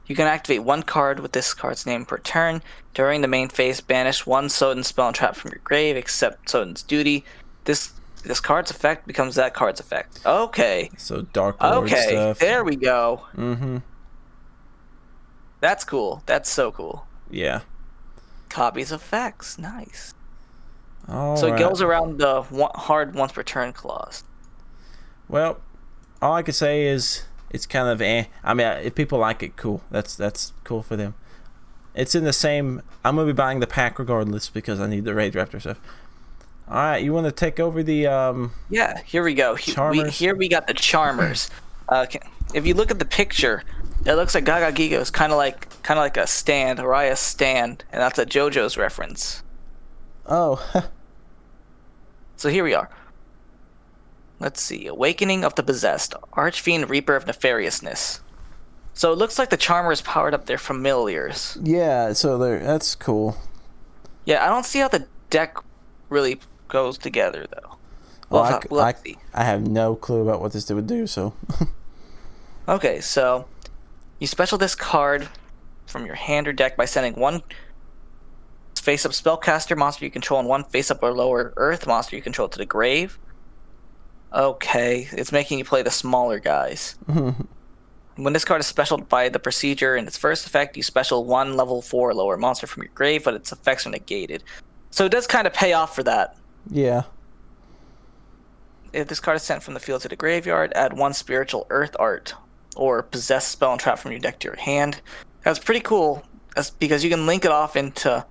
You can activate 1 card with this card's name per turn. During the main phase, banish 1 Soden spell and trap from your grave, except Soten's Duty. This card's effect becomes that card's effect. Okay. So Dark Lord stuff. There we go. Mm-hmm. That's cool. That's so cool. Yeah. Copies effects. Nice. All so right. It goes around the hard once per turn clause. Well, all I can say is... It's kind of I mean, if people like it, cool. That's cool for them. It's in the same... I'm going to be buying the pack regardless because I need the Raid Raptor stuff. Alright, you want to take over the... Yeah, here we go. Here we got the Charmers. If you look at the picture, it looks like Gaga Giga is kind of like a stand, Araya's stand, and that's a JoJo's reference. Oh. So here we are. Let's see. Awakening of the Possessed. Archfiend Reaper of Nefariousness. So it looks like the Charmer is powered up their familiars. Yeah, so that's cool. Yeah, I don't see how the deck really goes together, though. We'll see. I have no clue about what this would do, so... Okay, so you special this card from your hand or deck by sending one face-up spellcaster monster you control and one face-up or lower earth monster you control to the grave. Okay, it's making you play the smaller guys. When this card is specialed by the procedure in its first effect, you special one level 4 lower monster from your grave, but its effects are negated. So it does kind of pay off for that. Yeah. If this card is sent from the field to the graveyard, add one spiritual earth art or possess spell and trap from your deck to your hand. That's pretty cool because you can link it off into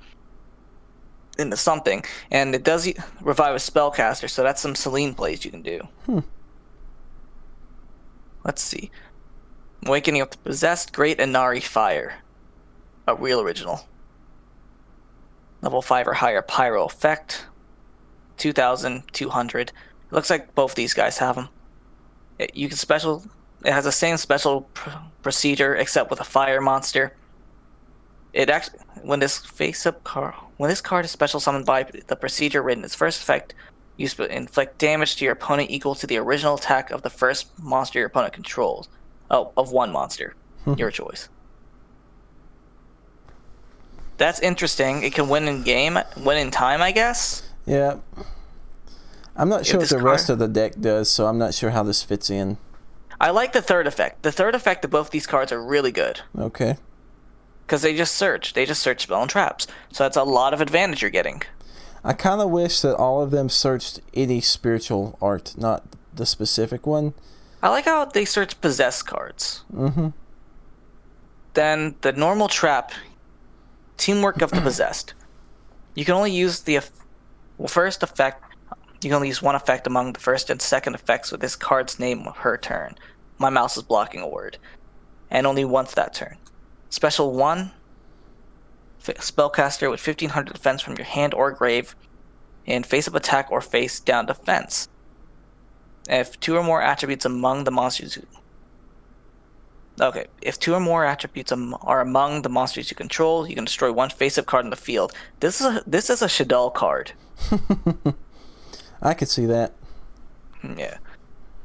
something, and it does revive a spellcaster, so that's some Selene plays you can do. Let's see. Awakening of the Possessed, Great Inari Fire. A real original. Level 5 or higher pyro effect. 2,200. It looks like both these guys have them. It has the same special procedure except with a fire monster. When this card is special summoned by the procedure written its first effect, you inflict damage to your opponent equal to the original attack of the first monster your opponent controls. Oh, of one monster. Your choice. That's interesting. It can win in time, I guess. Yeah. I'm not sure what the rest of the deck does, so I'm not sure how this fits in. I like the third effect. The third effect of both these cards are really good. Okay. Because they just search. They just search spell and traps. So that's a lot of advantage you're getting. I kind of wish that all of them searched any spiritual art, not the specific one. I like how they search possessed cards. Then the normal trap, Teamwork of the Possessed. You can only use the first effect. You can only use one effect among the first and second effects with this card's name per turn. My mouse is blocking a word. And only once that turn. Special 1, spellcaster with 1500 defense from your hand or grave, and face-up attack or face-down defense. If two or more attributes among the monsters if two or more attributes are among the monsters you control, you can destroy one face-up card in the field. This is a Shadal card. I could see that. Yeah.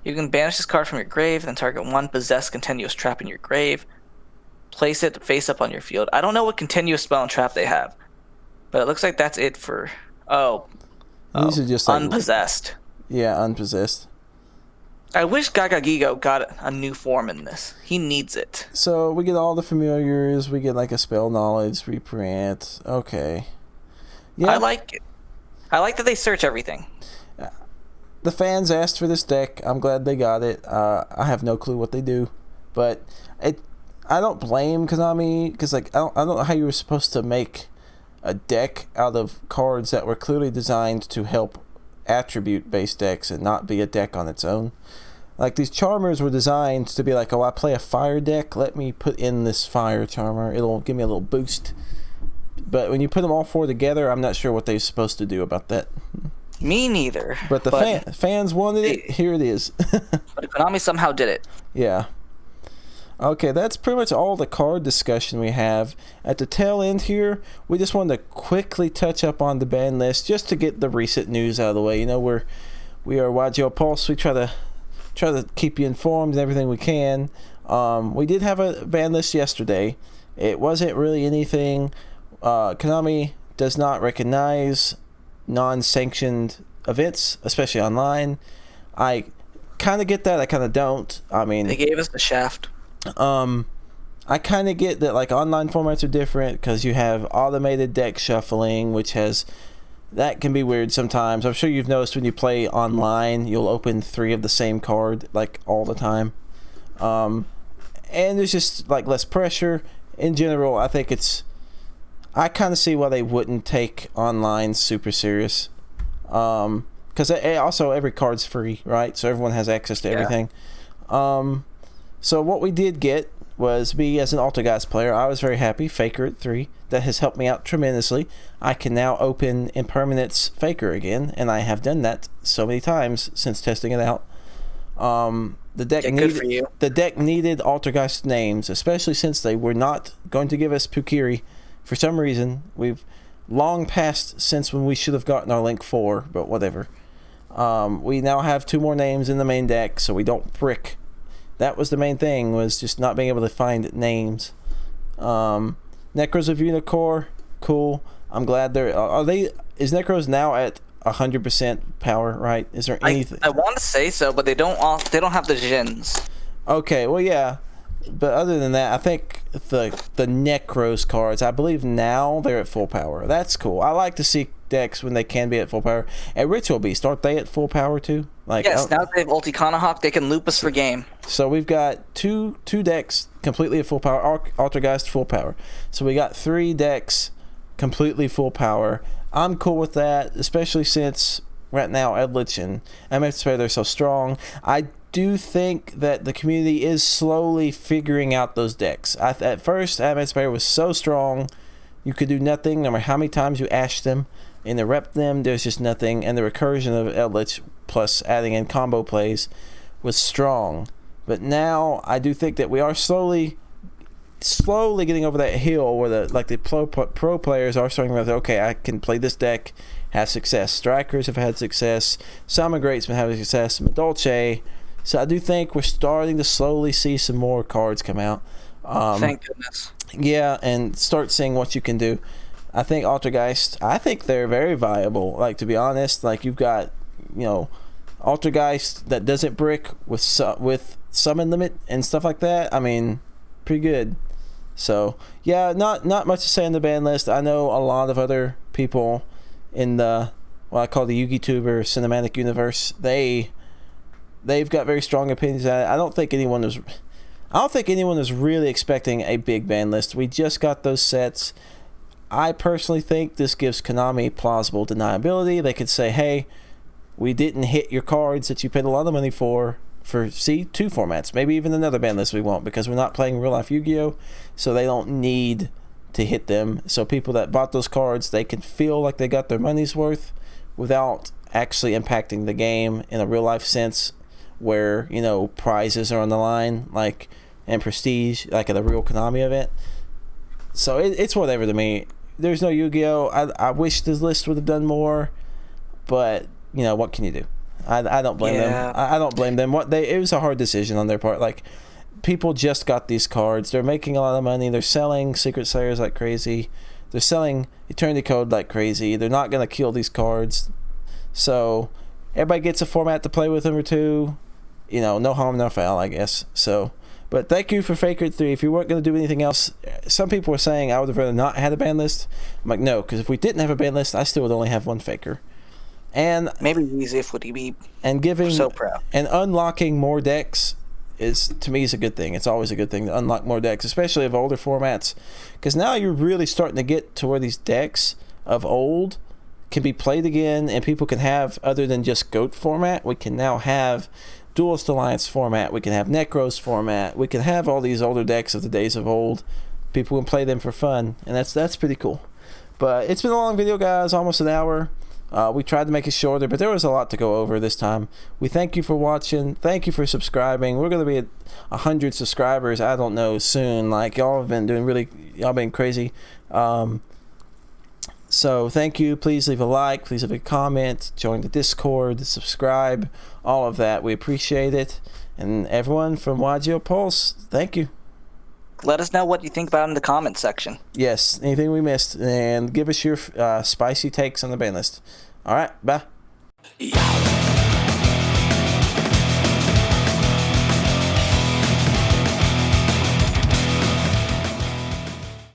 You can banish this card from your grave, then target one possessed continuous trap in your grave. Place it face up on your field. I don't know what continuous spell and trap they have, but it looks like that's it for... These are just like, unpossessed. Yeah, unpossessed. I wish Gaga Gigo got a new form in this. He needs it. So we get all the familiars. We get like a spell knowledge reprint. Okay. Yeah. I like it. I like that they search everything. The fans asked for this deck. I'm glad they got it. I have no clue what they do, but I don't blame Konami because like I don't know how you were supposed to make a deck out of cards that were clearly designed to help attribute-based decks and not be a deck on its own. Like these Charmers were designed to be like, oh, I play a fire deck. Let me put in this fire Charmer. It'll give me a little boost. But when you put them all four together, I'm not sure what they're supposed to do about that. Me neither. But fans wanted it. Here it is. But Konami somehow did it. Yeah. Okay, that's pretty much all the card discussion we have. At the tail end here, we just wanted to quickly touch up on the ban list just to get the recent news out of the way. You know, we are YGO Pulse. We try to keep you informed and everything we can. We did have a ban list yesterday. It wasn't really anything. Konami does not recognize non-sanctioned events, especially online. I kind of get that. I kind of don't. I mean, they gave us the shaft. I kind of get that like online formats are different because you have automated deck shuffling, that can be weird sometimes. I'm sure you've noticed when you play online, you'll open 3 of the same card like all the time. And there's just like less pressure. In general, I think I kind of see why they wouldn't take online super serious. Because also every card's free, right? So everyone has access to everything. So what we did get was me as an Altergeist player. I was very happy. Faker at 3. That has helped me out tremendously. I can now open Impermanence Faker again, and I have done that so many times since testing it out. The deck Yeah, good for you. The deck needed Altergeist names, especially since they were not going to give us Pukiri. For some reason, we've long passed since when we should have gotten our Link 4, but whatever. We now have 2 more names in the main deck, so we don't brick. That was the main thing, was just not being able to find names. Necros of Unicore, cool. I'm glad they're... Is Necros now at 100% power, right? Is there anything... I want to say so, but they don't have the Jins. Okay, well, yeah. But other than that, I think the Necros cards, I believe now they're at full power. That's cool. I like to see decks when they can be at full power. At Ritual Beast, aren't they at full power too? Yes, now they have Ulti Kanahawk, they can loop us for game. So we've got two decks completely at full power. Altergeist full power. So we got 3 decks completely full power. I'm cool with that, especially since right now Edlich and MF they're so strong. I do think that the community is slowly figuring out those decks. At first, MF was so strong, you could do nothing, no matter how many times you ash them. In the rep them, there's just nothing. And the recursion of Edlich plus adding in combo plays was strong. But now I do think that we are slowly getting over that hill where the pro players are starting to, okay, I can play this deck, have success. Strikers have had success. Salmon Great's been having success. Dolce. So I do think we're starting to slowly see some more cards come out. Thank goodness. Yeah, and start seeing what you can do. I think Altergeist, I think they're very viable. Like, to be honest, like you've got, Altergeist that doesn't brick with summon limit and stuff like that. I mean, pretty good. So yeah, not much to say in the ban list. I know a lot of other people in the what I call the YugiTuber cinematic universe. They've got very strong opinions on it. I don't think anyone is really expecting a big ban list. We just got those sets. I personally think this gives Konami plausible deniability. They could say, hey, we didn't hit your cards that you paid a lot of money for 2 formats. Maybe even another ban list we won't, because we're not playing real life Yu-Gi-Oh! So they don't need to hit them. So people that bought those cards, they can feel like they got their money's worth without actually impacting the game in a real life sense, where prizes are on the line, like, and prestige, like at a real Konami event. So it's whatever to me. There's no Yu-Gi-Oh! I wish this list would have done more, but what can you do? I don't blame them. I don't blame them. It was a hard decision on their part. Like, people just got these cards. They're making a lot of money. They're selling Secret Slayers like crazy. They're selling Eternity Code like crazy. They're not gonna kill these cards. So everybody gets a format to play with them or two. No harm, no foul, I guess. So, but thank you for Faker 3. If you weren't going to do anything else, some people were saying I would have rather not had a ban list. I'm like, no, because if we didn't have a ban list, I still would only have 1 Faker. And maybe Weezif would be so proud. And unlocking more decks to me is a good thing. It's always a good thing to unlock more decks, especially of older formats, because now you're really starting to get to where these decks of old can be played again, and people can have, other than just GOAT format, we can now have Duelist Alliance format, we can have Necros format, we can have all these older decks of the days of old. People can play them for fun, and that's pretty cool. But it's been a long video, guys, almost an hour. We tried to make it shorter, but there was a lot to go over this time. We thank you for watching. Thank you for subscribing. We're going to be at 100 subscribers, I don't know, soon. Like, y'all have been y'all been crazy. So thank you. Please leave a like. Please leave a comment. Join the Discord. Subscribe. All of that. We appreciate it. And everyone from YGO Pulse, thank you. Let us know what you think about it in the comments section. Yes. Anything we missed. And give us your spicy takes on the ban list. All right. Bye.